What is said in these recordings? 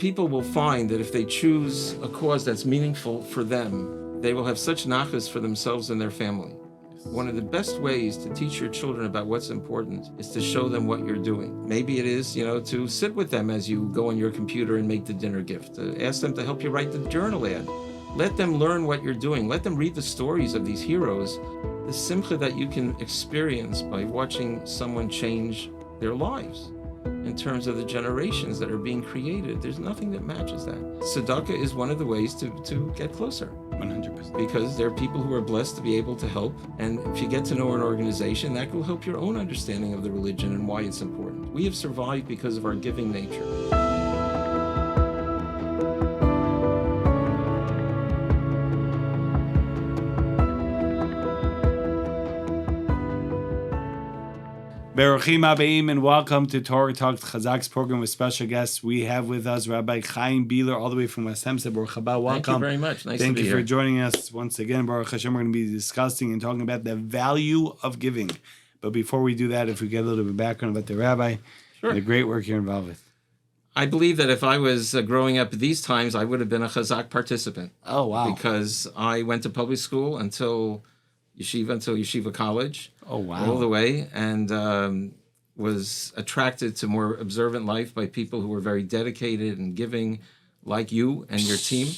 people will find that if they choose a cause that's meaningful for them, they will have such nachas for themselves and their family. One of the best ways to teach your children about what's important is to show them what you're doing. Maybe it is, to sit with them as you go on your computer and make the dinner gift. Ask them to help you write the journal ad. Let them learn what you're doing. Let them read the stories of these heroes. The simcha that you can experience by watching someone change their lives in terms of the generations that are being created. There's nothing that matches that. Tzedakah is one of the ways to get closer. 100%. Because there are people who are blessed to be able to help. And if you get to know an organization, that will help your own understanding of the religion and why it's important. We have survived because of our giving nature. Beruchim Abayim, and welcome to Torah Talk, Chazaq's program with special guests. We have with us Rabbi Chaim Bieler, all the way from West Hempstead. Baruch haba, welcome. Thank you very much. Nice to be here. Thank you for joining us once again. Baruch Hashem, we're going to be discussing and talking about the value of giving. But before we do that, if we get a little bit of background about the Rabbi, and the great work you're involved with. I believe that if I was growing up these times, I would have been a Chazaq participant. Oh, wow. Because I went to public school until yeshiva college. Oh, wow. All the way, and was attracted to more observant life by people who were very dedicated and giving, like you and your team.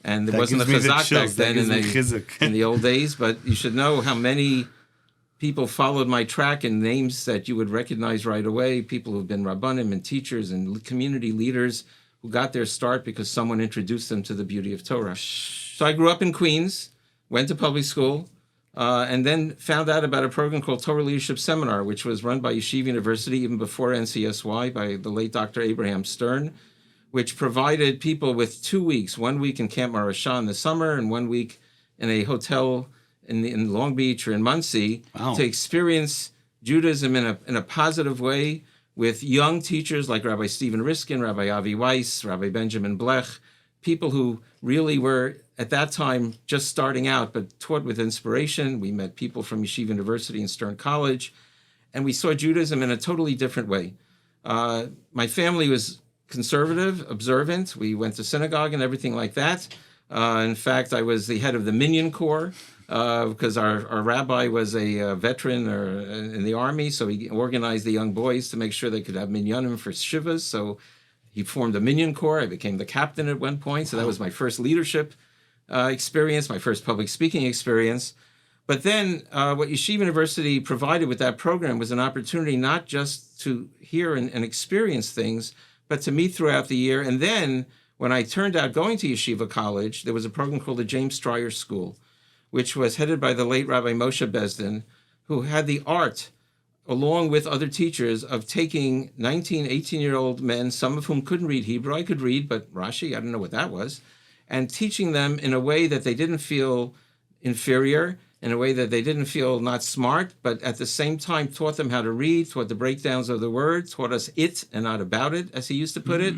And there wasn't a Chazaq back then in the old days, but you should know how many people followed my track and names that you would recognize right away, people who've been rabbanim and teachers and community leaders who got their start because someone introduced them to the beauty of Torah. So I grew up in Queens, went to public school, and then found out about a program called Torah Leadership Seminar, which was run by Yeshiva University even before NCSY by the late Dr. Abraham Stern, which provided people with 2 weeks, 1 week in Camp Marashah in the summer and 1 week in a hotel in Long Beach or in Muncie to experience Judaism in a positive way with young teachers like Rabbi Stephen Riskin, Rabbi Avi Weiss, Rabbi Benjamin Blech, people who really were at that time just starting out, but taught with inspiration. We met people from Yeshiva University and Stern College, and we saw Judaism in a totally different way. My family was conservative, observant. We went to synagogue and everything like that. In fact, I was the head of the Minyan Corps because our rabbi was a veteran in the army, so he organized the young boys to make sure they could have minyanim for shivas. So he formed a Minyan Corps. I became the captain at one point, so that was my first leadership experience, my first public speaking experience. But then what Yeshiva University provided with that program was an opportunity not just to hear and experience things, but to meet throughout the year. And then when I turned out going to Yeshiva College, there was a program called the James Stryer School, which was headed by the late Rabbi Moshe Besdin, who had the art, along with other teachers, of taking 19, 18-year-old men, some of whom couldn't read Hebrew. I could read, but Rashi, I don't know what that was, and teaching them in a way that they didn't feel inferior, in a way that they didn't feel not smart, but at the same time taught them how to read, taught the breakdowns of the word, taught us it and not about it, as he used to put it.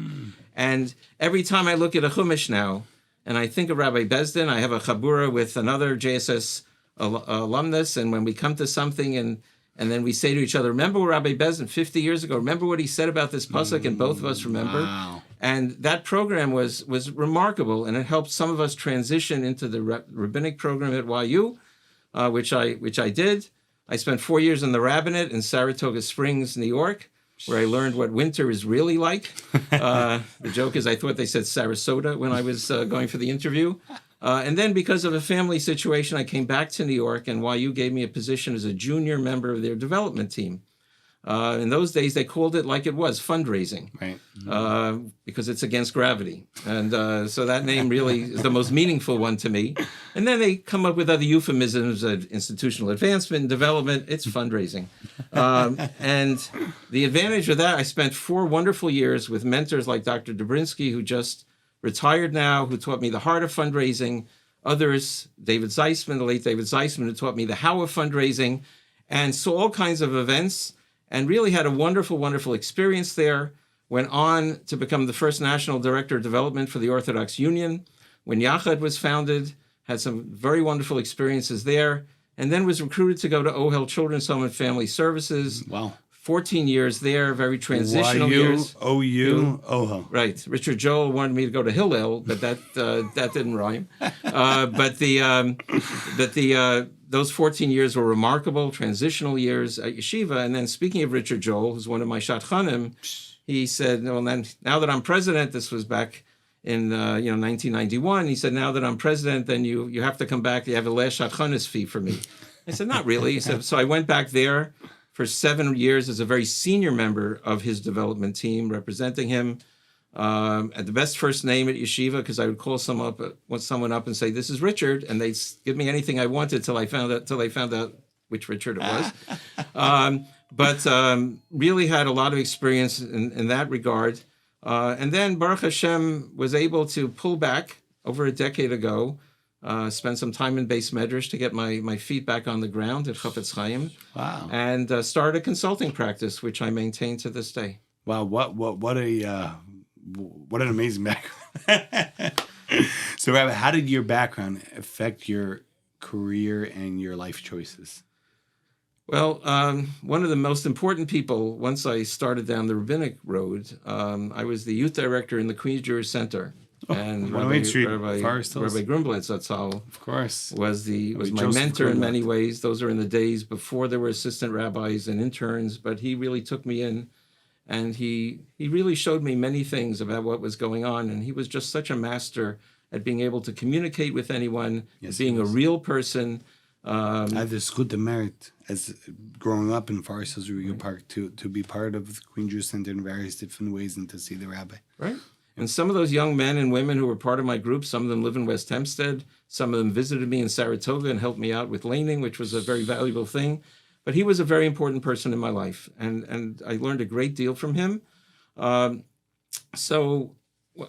And every time I look at a Chumash now, and I think of Rabbi Besdin, I have a chabura with another JSS alumnus, and when we come to something and then we say to each other, remember Rabbi Besdin 50 years ago, remember what he said about this pasuk, and both of us remember. Wow. And that program was remarkable, and it helped some of us transition into the rabbinic program at YU, which I did. I spent 4 years in the rabbinate in Saratoga Springs, New York, where I learned what winter is really like. The joke is I thought they said Sarasota when I was going for the interview. And then because of a family situation, I came back to New York, and YU gave me a position as a junior member of their development team. In those days, they called it like it was, fundraising, right? Because it's against gravity. And so that name really is the most meaningful one to me. And then they come up with other euphemisms of institutional advancement and development. It's fundraising. And the advantage of that, I spent 4 wonderful years with mentors like Dr. Dobrinsky, who just retired now, who taught me the heart of fundraising. Others, David Zeisman, the late David Zeisman, who taught me the how of fundraising, and saw all kinds of events, and really had a wonderful, wonderful experience there. Went on to become the first national director of development for the Orthodox Union. When Yachad was founded, had some very wonderful experiences there, and then was recruited to go to Ohel Children's Home and Family Services. Wow. 14 years there, very transitional years. OU, OHO. Right. Richard Joel wanted me to go to Hillel, but that didn't rhyme. Those 14 years were remarkable, transitional years at yeshiva. And then speaking of Richard Joel, who's one of my Shadchanim, he said, well, then now that I'm president, this was back in 1991. He said, now that I'm president, then you have to come back. You have a last Shadchanis fee for me. I said, not really. He said, so I went back there for 7 years as a very senior member of his development team, representing him. At the best first name at yeshiva, because I would call someone up and say, "This is Richard," and they'd give me anything I wanted till I found out which Richard it was. But really had a lot of experience in that regard. And then Baruch Hashem was able to pull back over a decade ago, spend some time in Beis Medrash to get my feet back on the ground at Chafetz Chaim. Wow! And start a consulting practice, which I maintain to this day. Wow! What an amazing background. So, Rabbi, how did your background affect your career and your life choices? Well, one of the most important people, once I started down the rabbinic road, I was the youth director in the Queens Jewish Center. And Rabbi Grumblatz Zatzal, of course, was my mentor in many ways. Those are in the days before there were assistant rabbis and interns, but he really took me in. And he really showed me many things about what was going on. And he was just such a master at being able to communicate with anyone, being a real person. I had the zchut and merit as growing up in Forest Hills Riga Park to be part of the Queen Jewish Center in various different ways and to see the rabbi. Right. And some of those young men and women who were part of my group, some of them live in West Hempstead. Some of them visited me in Saratoga and helped me out with laning, which was a very valuable thing. But he was a very important person in my life, and I learned a great deal from him. So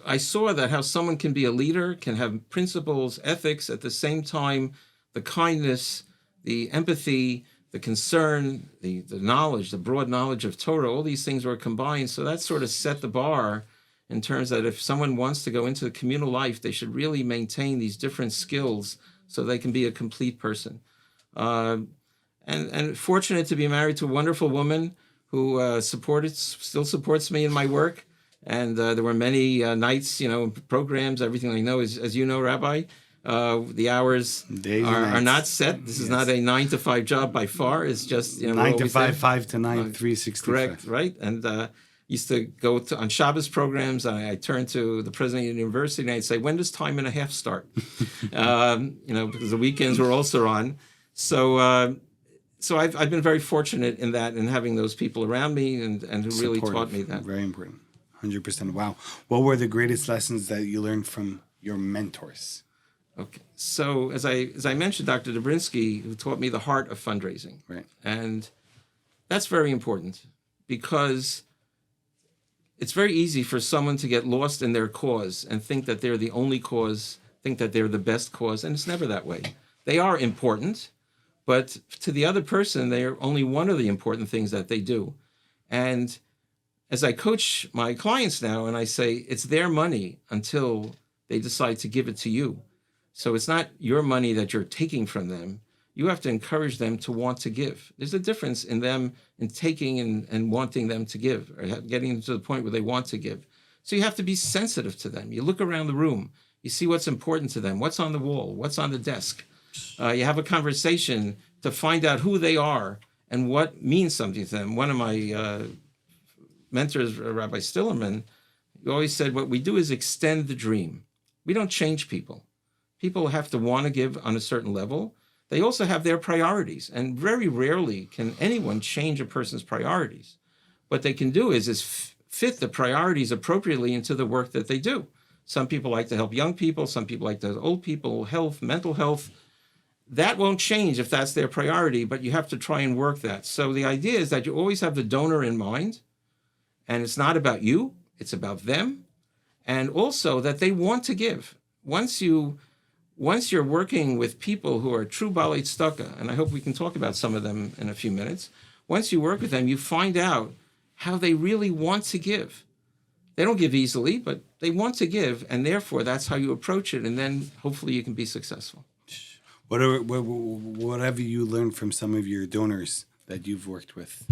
I saw that how someone can be a leader, can have principles, ethics, at the same time, the kindness, the empathy, the concern, the knowledge, the broad knowledge of Torah, all these things were combined. So that sort of set the bar in terms that if someone wants to go into the communal life, they should really maintain these different skills so they can be a complete person. And fortunate to be married to a wonderful woman who still supports me in my work. And there were many nights, programs, everything I know. As you know, Rabbi, the hours are not set. This is not a 9 to 5 job by far. It's just 9 to 5, 5 to 9, 365. Correct, right? And used to go on Shabbos programs. I turned to the president of the university and I'd say, "When does time and a half start?" Because the weekends were also on. So I've been very fortunate in that, and having those people around me and who really taught me that. Very important. 100%. Wow. What were the greatest lessons that you learned from your mentors? Okay. So as I mentioned, Dr. Dobrinsky, who taught me the heart of fundraising. Right. And that's very important because it's very easy for someone to get lost in their cause and think that they're the only cause, think that they're the best cause, and it's never that way. They are important. But to the other person, they are only one of the important things that they do. And as I coach my clients now, and I say, it's their money until they decide to give it to you. So it's not your money that you're taking from them. You have to encourage them to want to give. There's a difference in them in taking and wanting them to give, or getting them to the point where they want to give. So you have to be sensitive to them. You look around the room, you see what's important to them, what's on the wall, what's on the desk. You have a conversation to find out who they are and what means something to them. One of my mentors, Rabbi Stillerman, always said, what we do is extend the dream. We don't change people. People have to want to give on a certain level. They also have their priorities. And very rarely can anyone change a person's priorities. What they can do is fit the priorities appropriately into the work that they do. Some people like to help young people. Some people like to help old people, health, mental health. That won't change if that's their priority, but you have to try and work that. So the idea is that you always have the donor in mind, and it's not about you, it's about them, and also that they want to give. Once you're working with people who are true Balei Tzedakah, and I hope we can talk about some of them in a few minutes, once you work with them, you find out how they really want to give. They don't give easily, but they want to give, and therefore that's how you approach it, and then hopefully you can be successful. What have you learned from some of your donors that you've worked with?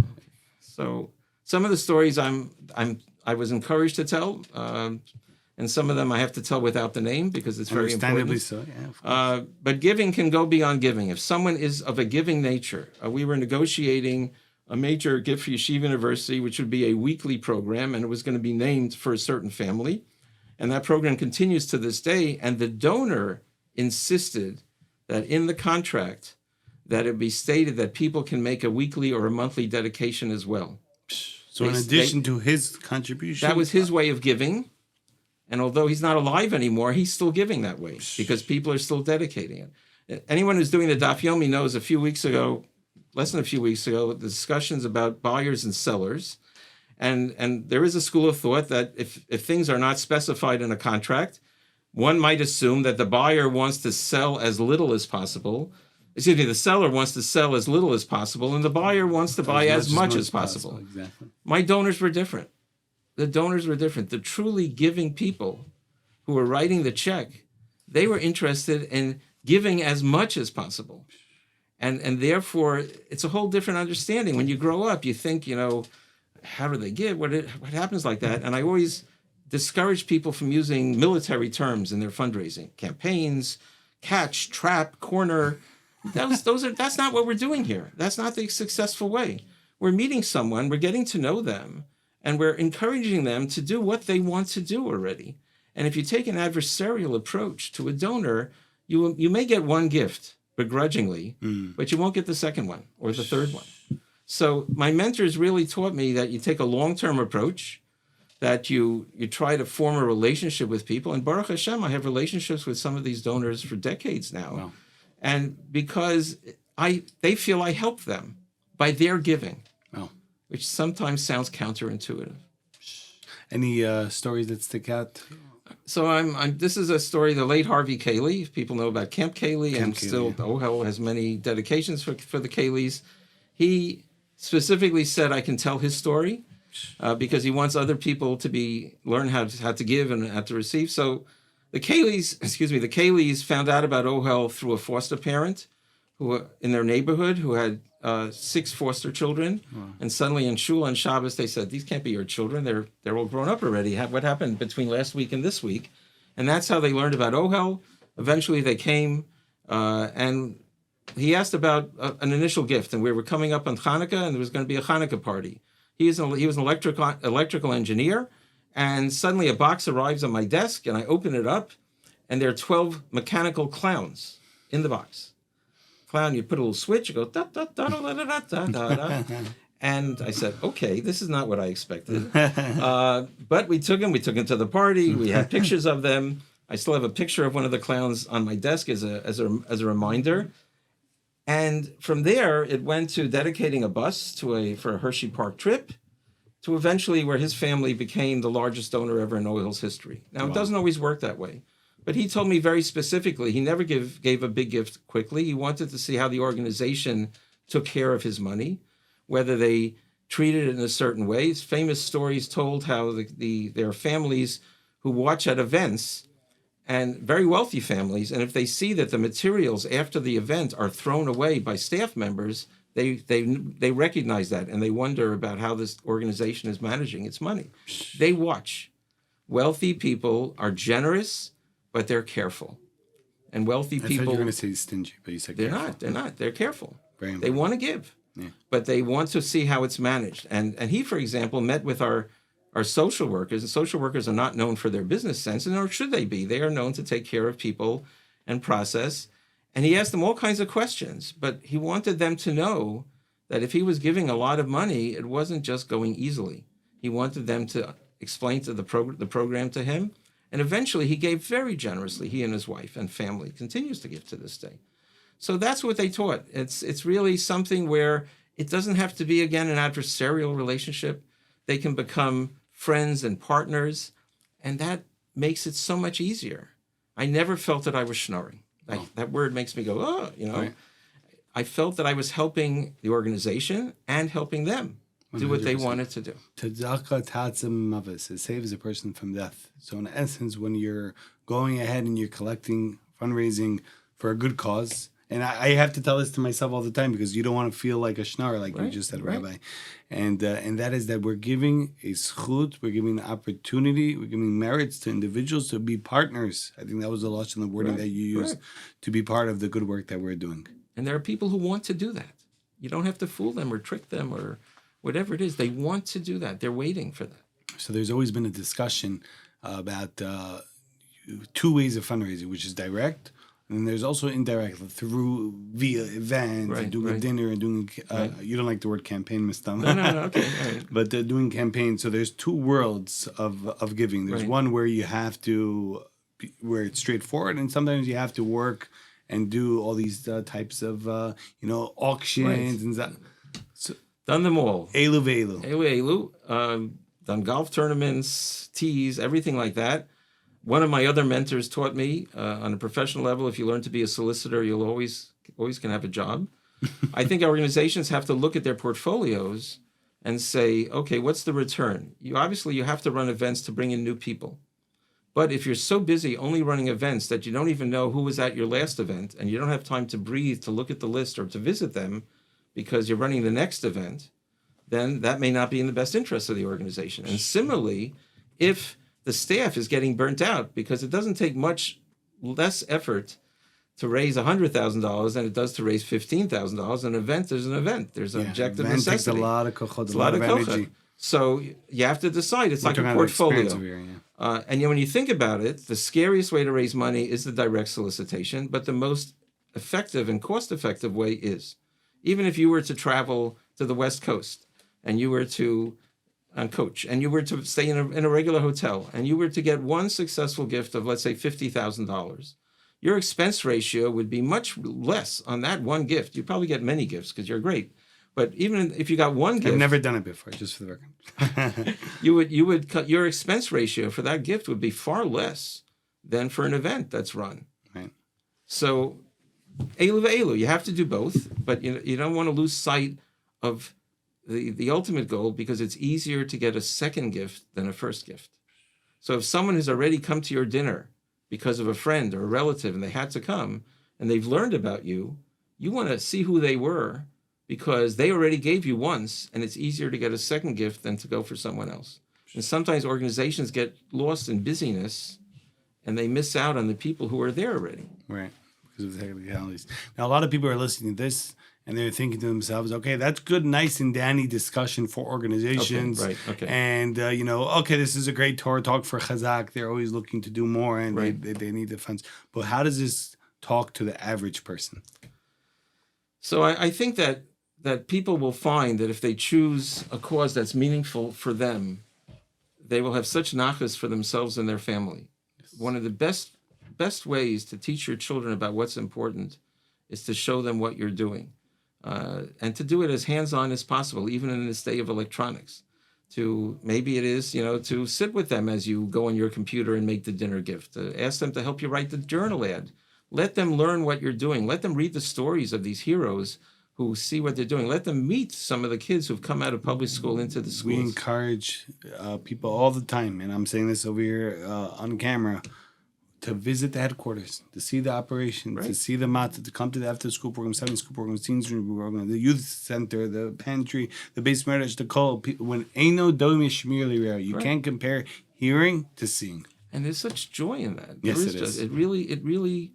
So some of the stories I was encouraged to tell, and some of them I have to tell without the name because it's very important. Understandably so, yeah, of course. But giving can go beyond giving. If someone is of a giving nature, we were negotiating a major gift for Yeshiva University, which would be a weekly program, and it was going to be named for a certain family. And that program continues to this day. And the donor insisted that in the contract that it be stated that people can make a weekly or a monthly dedication as well. So in addition to his contribution? That was his way of giving. And although he's not alive anymore, he's still giving that way because people are still dedicating it. Anyone who's doing the Daf Yomi knows less than a few weeks ago, the discussions about buyers and sellers. And there is a school of thought that if things are not specified in a contract, one might assume that the buyer wants to sell as little as possible. The seller wants to sell as little as possible, and the buyer wants to buy as much as possible. Exactly. My donors were different. The donors were different. The truly giving people who were writing the check, they were interested in giving as much as possible. And therefore, it's a whole different understanding. When you grow up, you think, how do they give? What happens like that? And I always discourage people from using military terms in their fundraising. Campaigns, catch, trap, corner. That's not what we're doing here. That's not the successful way. We're meeting someone, we're getting to know them, and we're encouraging them to do what they want to do already. And if you take an adversarial approach to a donor, you may get one gift begrudgingly, but you won't get the second one or the third one. So my mentors really taught me that you take a long-term approach, that you try to form a relationship with people. And Baruch Hashem, I have relationships with some of these donors for decades now. Wow. And because they feel I help them by their giving, which sometimes sounds counterintuitive. Any stories that stick out? So this is a story, the late Harvey Kayley. People know about Camp Kayley, and still OHEL has many dedications for the Kayleys. He specifically said, I can tell his story because he wants other people to learn how to give and how to receive. So the Kayleys found out about OHEL through a foster parent who in their neighborhood who had 6 foster children. Wow. And suddenly in Shul on Shabbos, they said, these can't be your children. They're all grown up already. What happened between last week and this week? And that's how they learned about OHEL. Eventually they came and he asked about an initial gift. And we were coming up on Hanukkah and there was going to be a Hanukkah party. He was an electrical engineer. And suddenly a box arrives on my desk and I open it up and there are 12 mechanical clowns in the box. Clown, you put a little switch, you go da da da da da da da da da. And I said, okay, this is not what I expected. But we took him to the party. We had pictures of them. I still have a picture of one of the clowns on my desk as a reminder. And from there, it went to dedicating a bus for a Hershey Park trip, to eventually where his family became the largest donor ever in OHEL's history. Now, It doesn't always work that way. But he told me very specifically, he never gave a big gift quickly. He wanted to see how the organization took care of his money, whether they treated it in a certain way. Famous stories told how there are families who watch at events, and very wealthy families, and if they see that the materials after the event are thrown away by staff members, they recognize that, and they wonder about how this organization is managing its money. They watch. Wealthy people are generous, but they're careful. And wealthy people... I thought you were going to say stingy, but you said careful. They're not. They're careful. They want to give, but they want to see how it's managed. And he, for example, met with our social workers, and social workers are not known for their business sense, and nor should they be. They are known to take care of people and process. And he asked them all kinds of questions, but he wanted them to know that if he was giving a lot of money, it wasn't just going easily. He wanted them to explain to the program to him. And eventually he gave very generously, he and his wife and family, continues to give to this day. So that's what they taught. It's really something where it doesn't have to be, again, an adversarial relationship. They can become friends and partners, and that makes it so much easier. I never felt that I was schnorring. That word makes me go, Right. I felt that I was helping the organization and helping them do what they wanted to do. Tzedakah tatzim mavis. It saves a person from death. So in essence, when you're going ahead and you're collecting, fundraising for a good cause, And I have to tell this to myself all the time because you don't want to feel like a schnar, like you just said, right. Rabbi. And that is that we're giving a schut, we're giving an opportunity, we're giving merits to individuals to be partners. I think that was the lashon, the wording that you used, to be part of the good work that we're doing. And there are people who want to do that. You don't have to fool them or trick them or whatever it is. They want to do that. They're waiting for that. So there's always been a discussion about two ways of fundraising, which is direct, and there's also indirect via events and doing a dinner and doing. You don't like the word campaign, Mr. No. Okay. Right. But doing campaigns. So there's two worlds of giving. There's one where you have to, where it's straightforward, and sometimes you have to work and do all these types of auctions and that. So, done them all. Elu ve'elu. Elu. Done golf tournaments, teas, everything like that. One of my other mentors taught me on a professional level, if you learn to be a solicitor, you'll always can have a job. I think organizations have to look at their portfolios and say, okay, what's the return? You have to run events to bring in new people. But if you're so busy only running events that you don't even know who was at your last event and you don't have time to breathe, to look at the list or to visit them because you're running the next event, then that may not be in the best interest of the organization. And similarly, if the staff is getting burnt out because it doesn't take much less effort to raise $100,000 than it does to raise $15,000. An event is an event. There's an objective necessity. It takes a lot of kochot, a lot of energy. So you have to decide. It's like a portfolio. And when you think about it, the scariest way to raise money is the direct solicitation, but the most effective and cost-effective way is, even if you were to travel to the West Coast and you were to coach, and you were to stay in a regular hotel, and you were to get one successful gift of, let's say, $50,000, your expense ratio would be much less on that one gift. You'd probably get many gifts because you're great. But even if you got one gift... I've never done it before, just for the record. you would cut your expense ratio for that gift would be far less than for an event that's run. Right. So, elu ve'elu, you have to do both, but you don't want to lose sight of the ultimate goal because it's easier to get a second gift than a first gift. So if someone has already come to your dinner because of a friend or a relative and they had to come and they've learned about you, you want to see who they were because they already gave you once and it's easier to get a second gift than to go for someone else. And sometimes organizations get lost in busyness and they miss out on the people who are there already. Right, because of the technicalities. Now, a lot of people are listening to this and they're thinking to themselves, okay, that's good, nice and dandy discussion for organizations. Okay. And, this is a great Torah talk for Chazaq. They're always looking to do more and they need the funds. But how does this talk to the average person? So I think that people will find that if they choose a cause that's meaningful for them, they will have such nachas for themselves and their family. Yes. One of the best ways to teach your children about what's important is to show them what you're doing. And to do it as hands-on as possible, even in this day of electronics. Maybe it is, to sit with them as you go on your computer and make the dinner gift. Ask them to help you write the journal ad. Let them learn what you're doing. Let them read the stories of these heroes who see what they're doing. Let them meet some of the kids who've come out of public school into the schools. We encourage people all the time, and I'm saying this over here on camera, to visit the headquarters, to see the operation, to see the matzah, to come to the after-school program, Sunday-school program, teens program, the youth center, the pantry, the base marriage, the call. When Eino Domi Shmir, you can't compare hearing to seeing. And there's such joy in that. Yes, it is. It really,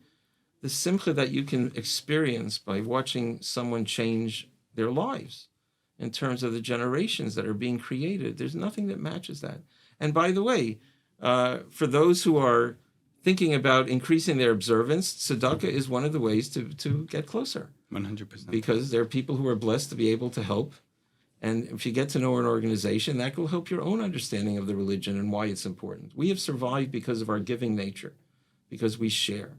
the simcha that you can experience by watching someone change their lives in terms of the generations that are being created. There's nothing that matches that. And by the way, for those who are thinking about increasing their observance, tzedakah is one of the ways to get closer. 100%. Because there are people who are blessed to be able to help. And if you get to know an organization, that will help your own understanding of the religion and why it's important. We have survived because of our giving nature, because we share,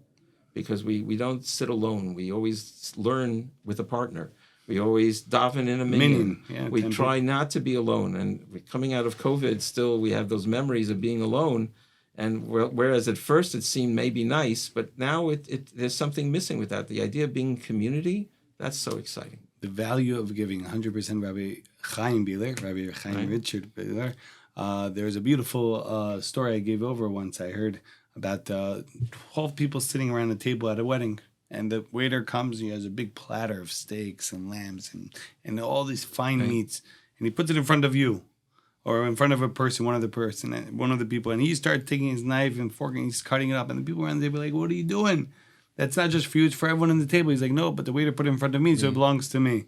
because we don't sit alone. We always learn with a partner. We always daven in a minyan. Yeah, we try not to be alone. And coming out of COVID, still we have those memories of being alone. And whereas at first it seemed maybe nice, but now there's something missing with that. The idea of being community, that's so exciting. The value of giving, 100% Rabbi Chaim Bieler, Rabbi Chaim Richard Bieler. There's a beautiful story I gave over once. I heard about 12 people sitting around a table at a wedding. And the waiter comes, he has a big platter of steaks and lambs and all these fine meats. And he puts it in front of you or in front of a person, one of the people. And he starts taking his knife and fork and he's cutting it up. And the people around the table are like, what are you doing? That's not just for you, it's for everyone on the table. He's like, no, but the waiter put it in front of me, so it belongs to me.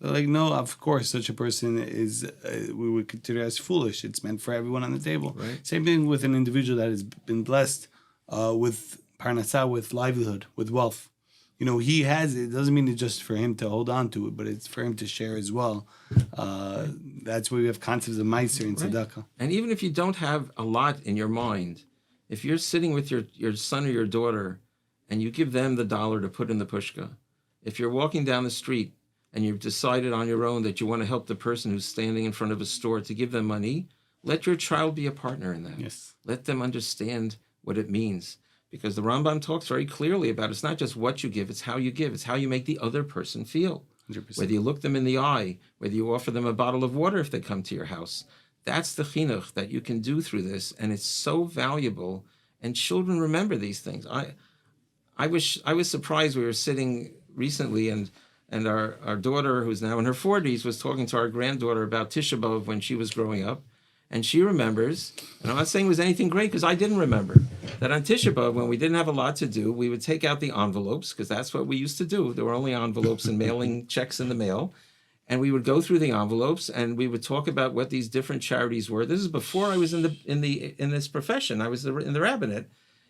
They're like, no, of course, such a person is, we would consider as foolish. It's meant for everyone on the table. Right. Same thing with an individual that has been blessed with parnassah, with livelihood, with wealth. You know, he has it. Doesn't mean it's just for him to hold on to it, but it's for him to share as well. That's where we have concepts of meiser and tzedakah. And even if you don't have a lot in your mind, if you're sitting with your son or your daughter and you give them the $1 to put in the pushka, if you're walking down the street and you've decided on your own that you want to help the person who's standing in front of a store to give them money, let your child be a partner in that. Yes. Let them understand what it means. Because the Rambam talks very clearly about it's not just what you give, it's how you give. It's how you make the other person feel. 100%. Whether you look them in the eye, whether you offer them a bottle of water if they come to your house. That's the chinuch that you can do through this, and it's so valuable. And children remember these things. I was surprised. We were sitting recently, and our daughter, who's now in her 40s, was talking to our granddaughter about Tisha B'Av when she was growing up. And she remembers, and I'm not saying it was anything great because I didn't remember, that on Tisha B'Av, when we didn't have a lot to do, we would take out the envelopes, because that's what we used to do. There were only envelopes and mailing checks in the mail. And we would go through the envelopes and we would talk about what these different charities were. This is before I was in this profession. I was in the rabbinate.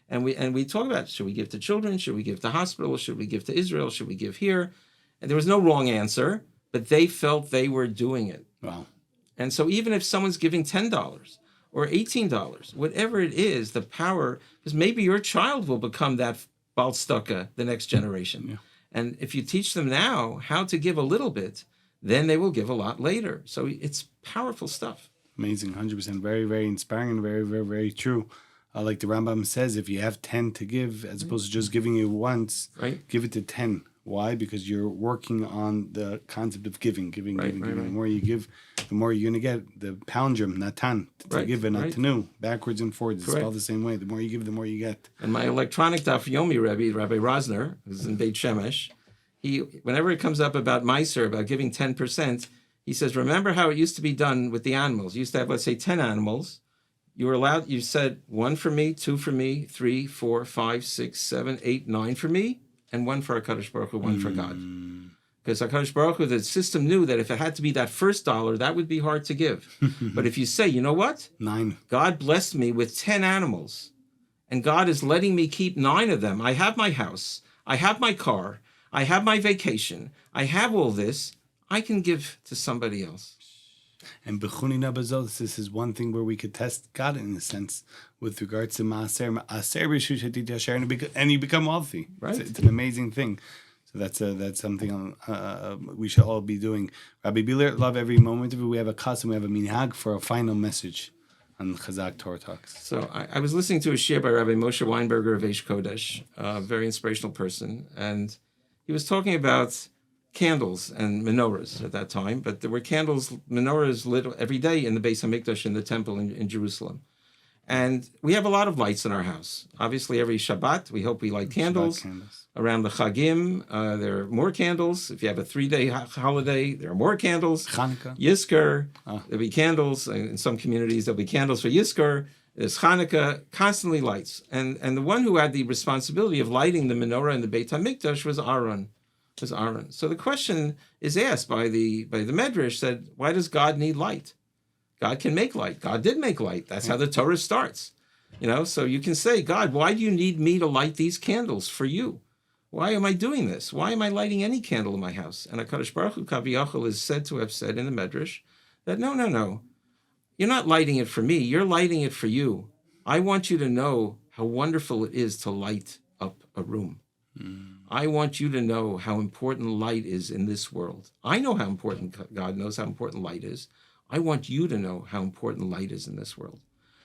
And we talk about, should we give to children? Should we give to hospitals? Should we give to Israel? Should we give here? And there was no wrong answer, but they felt they were doing it. Wow. And so even if someone's giving $10 or $18, whatever it is, the power, because maybe your child will become that balstaka, the next generation. Yeah. And if you teach them now how to give a little bit, then they will give a lot later. So it's powerful stuff. Amazing, 100%. Very, very inspiring and very, very, very true. Like the Rambam says, if you have 10 to give, as opposed to just giving it once, give it to 10. Why? Because you're working on the concept of giving. The more you give, the more you're going to get. The palindrome, natan, to give and not to know. Backwards and forwards, it's spelled the same way. The more you give, the more you get. And my electronic daf yomi Rabbi Rosner, who's in Beit Shemesh, whenever it comes up about meiser, about giving 10%, he says, remember how it used to be done with the animals. You used to have, let's say, 10 animals. You said 1 for me, 2 for me, 3, 4, 5, 6, 7, 8, 9 for me, and 1 for HaKadosh Baruch Hu, 1 for God. Because HaKadosh Baruch Hu, the system knew that if it had to be that first $1, that would be hard to give. But if you say, you know what? 9. God blessed me with 10 animals, and God is letting me keep 9 of them. I have my house. I have my car. I have my vacation. I have all this. I can give to somebody else. And Bechuni Nabazos, this is one thing where we could test God in a sense with regards to Maaser and you become wealthy. Right. It's an amazing thing. So that's something we should all be doing. Rabbi Bieler, love every moment of it. We have a custom, we have a minhag for a final message on Chazaq Torah Talks. So I was listening to a shir by Rabbi Moshe Weinberger of Eish Kodesh, a very inspirational person, and he was talking about candles and menorahs at that time, but there were menorahs lit every day in the Beis HaMikdash in the temple in Jerusalem. And we have a lot of lights in our house. Obviously, every Shabbat, we hope we light candles. Around the Chagim, there are more candles. If you have a 3-day holiday, there are more candles. Hanukkah. Yizkor, there'll be candles. In some communities, there'll be candles for Yizkor. There's Hanukkah, constantly lights. And the one who had the responsibility of lighting the menorah in the Beit HaMikdash was Aaron. So the question is asked by the Medrash, said, why does God need light? God can make light. God did make light. That's how the Torah starts. So you can say, God, why do you need me to light these candles for you? Why am I doing this? Why am I lighting any candle in my house? And HaKadosh Baruch Hu Kaviyachol is said to have said in the Medrash that no. You're not lighting it for me. You're lighting it for you. I want you to know how wonderful it is to light up a room. I want you to know how important light is in this world. I know how important, God knows how important light is. I want you to know how important light is in this world.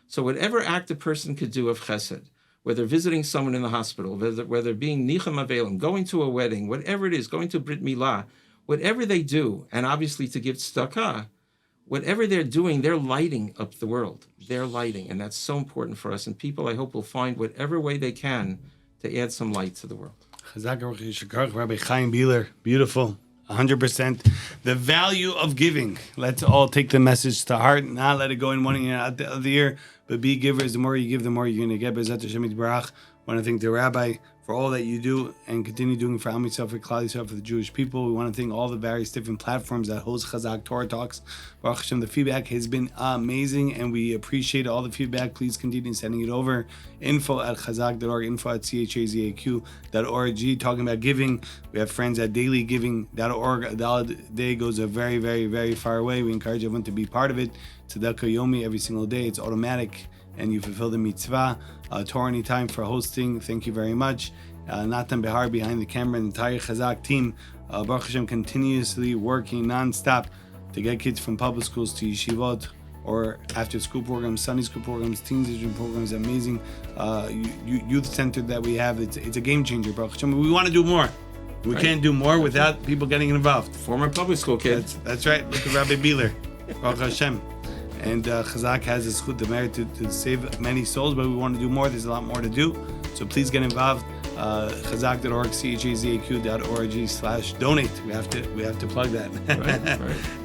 So whatever act a person could do of chesed, whether visiting someone in the hospital, whether being nichem avelim, going to a wedding, whatever it is, going to Brit Milah, whatever they do, and obviously to give tzedakah, whatever they're doing, they're lighting up the world. They're lighting, and that's so important for us. And people, I hope, will find whatever way they can to add some light to the world. Chazaq, Rabbi Chaim Bieler. Beautiful. 100%. The value of giving. Let's all take the message to heart, not let it go in one ear out the other ear, but be givers. The more you give, the more you're going to get. B'ezrat Hashem Yitbarach. I want to thank the Rabbi for all that you do and continue doing for Am Yisrael, for Klal Yisrael, for the Jewish people. We want to thank all the various different platforms that host Chazaq Torah Talks. Baruch Hashem, the feedback has been amazing, and we appreciate all the feedback. Please continue sending it over. info@chazaq.org, info@chazaq.org. Talking about giving, we have friends at dailygiving.org. A dollar a day goes a very, very, very far away. We encourage everyone to be part of it. Tzedakah Yomi every single day. It's automatic, and you fulfill the mitzvah. Torah Anytime for hosting. Thank you very much. Natan Behar behind the camera and the entire Chazaq team. Baruch Hashem continuously working non-stop to get kids from public schools to yeshivot or after school programs, Sunday school programs, teenager programs, amazing youth center that we have. It's a game changer, Baruch Hashem. We want to do more. We can't do more without people getting involved. Former public school kid. That's right. Look at Rabbi Bieler. Baruch Hashem. And Chazaq has the merit to save many souls, but we want to do more. There's a lot more to do. So please get involved. Chazaq.org, chazaq.org/donate. We have to plug that. Right.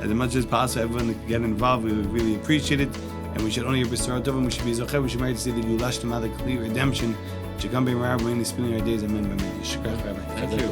As much as possible, everyone can get involved. We would really appreciate it. And we should only hear B'sarot Tovim. We should be Zocher. We should merit to say the Geulah Shlema, the complete redemption. Should come be Rabbi, in the spinning our days. Amen. Rabbi. Thank you.